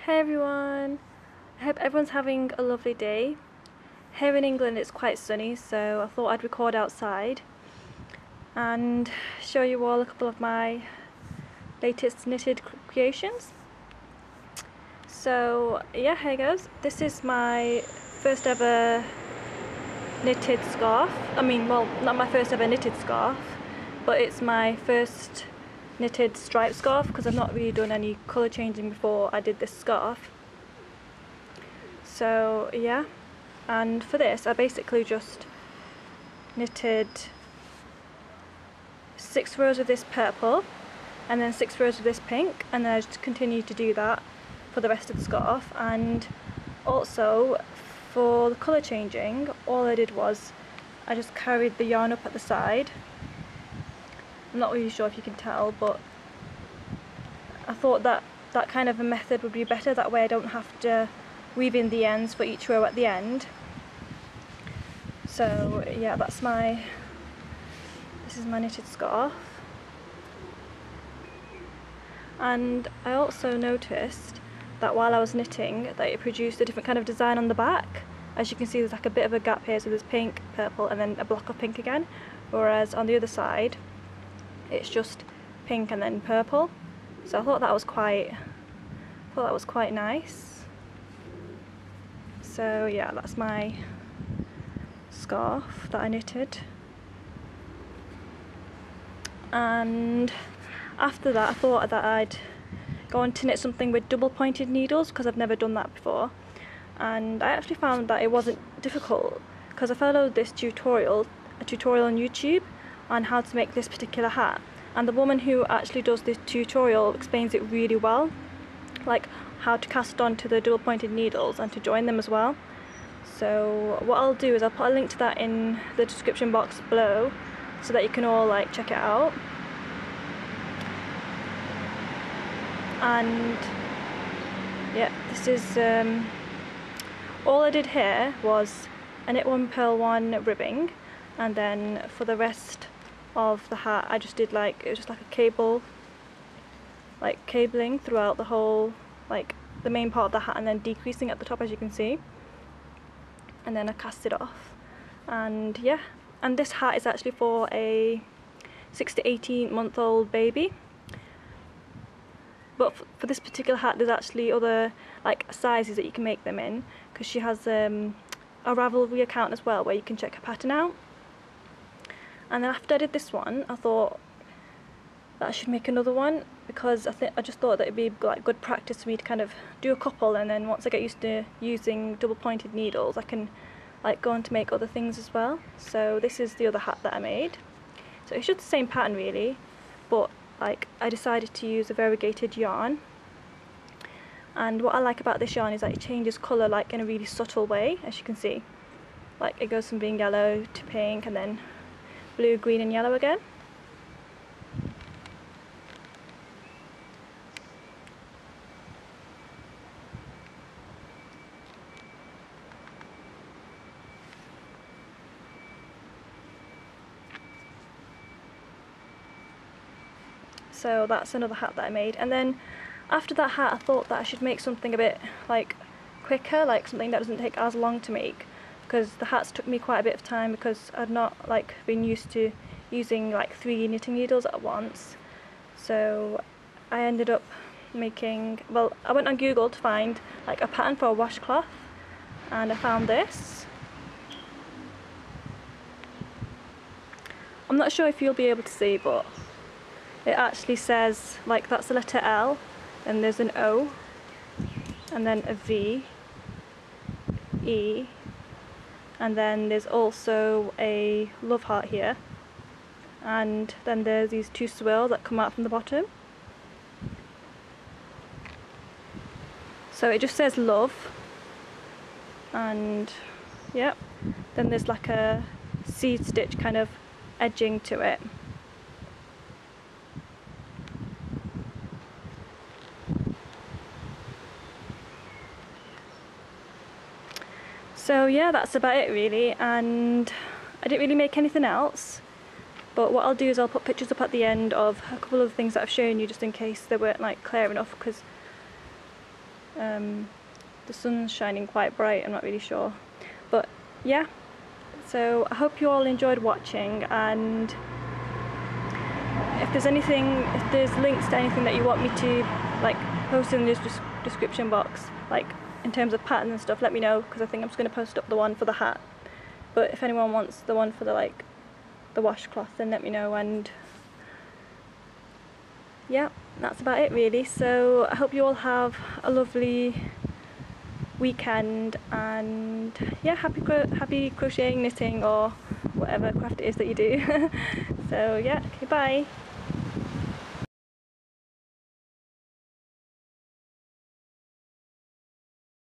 Hey everyone! I hope everyone's having a lovely day. Here in England it's quite sunny, so I thought I'd record outside and show you all a couple of my latest knitted creations. So yeah, here goes. This is my first ever knitted scarf. Well, not my first ever knitted scarf, but it's my first knitted striped scarf because I've not really done any colour changing before I did this scarf. So yeah, and for this I basically just knitted 6 rows of this purple and then 6 rows of this pink, and then I just continued to do that for the rest of the scarf. And also for the colour changing, all I did was I just carried the yarn up at the side. I'm not really sure if you can tell, but I thought that that kind of a method would be better, that way I don't have to weave in the ends for each row at the end. So yeah, this is my knitted scarf. And I also noticed that while I was knitting that it produced a different kind of design on the back. As you can see, there's like a bit of a gap here, so there's pink, purple, and then a block of pink again, whereas on the other side it's just pink and then purple. So I thought that was quite nice. So yeah, that's my scarf that I knitted. And after that I thought that I'd go on to knit something with double pointed needles, because I've never done that before. And I actually found that it wasn't difficult, because I followed this tutorial on YouTube on how to make this particular hat, and the woman who actually does this tutorial explains it really well, like how to cast onto the double pointed needles and to join them as well. So what I'll do is I'll put a link to that in the description box below so that you can all check it out. And yeah, this is all I did here was I knit 1 purl 1 ribbing, and then for the rest of the hat I just did it was just like a cable, like cabling throughout the whole, like the main part of the hat, and then decreasing at the top, as you can see, and then I cast it off. And yeah, and this hat is actually for a 6 to 18 month old baby. But for this particular hat there's actually other sizes that you can make them in, because she has a Ravelry account as well where you can check her pattern out. And then after I did this one I thought that I should make another one, because I just thought that it'd be good practice for me to kind of do a couple, and then once I get used to using double pointed needles I can go on to make other things as well. So this is the other hat that I made. So it's just the same pattern really, but I decided to use a variegated yarn. And what I like about this yarn is that it changes colour in a really subtle way, as you can see. It goes from being yellow to pink, and then blue, green and yellow again. So that's another hat that I made. And then after that hat I thought that I should make something a bit quicker, something that doesn't take as long to make, because the hats took me quite a bit of time because I'd not been used to using 3 knitting needles at once. So I ended up making, well, I went on Google to find a pattern for a washcloth, and I found this. I'm not sure if you'll be able to see, but it actually says, that's the letter L, and there's an O, and then a V, E, and then there's also a love heart here, and then there's these 2 swirls that come out from the bottom. So it just says love, and yeah, then there's a seed stitch kind of edging to it. So yeah, that's about it really, and I didn't really make anything else, but what I'll do is I'll put pictures up at the end of a couple of things that I've shown you, just in case they weren't clear enough, because The sun's shining quite bright, I'm not really sure, but yeah. So I hope you all enjoyed watching, and if there's links to anything that you want me to like post in the description box, like in terms of patterns and stuff, let me know, because I think I'm just going to post up the one for the hat. But if anyone wants the one for the washcloth, then let me know. And yeah, that's about it really. So I hope you all have a lovely weekend, and yeah, happy crocheting, knitting, or whatever craft it is that you do. So yeah, okay, bye.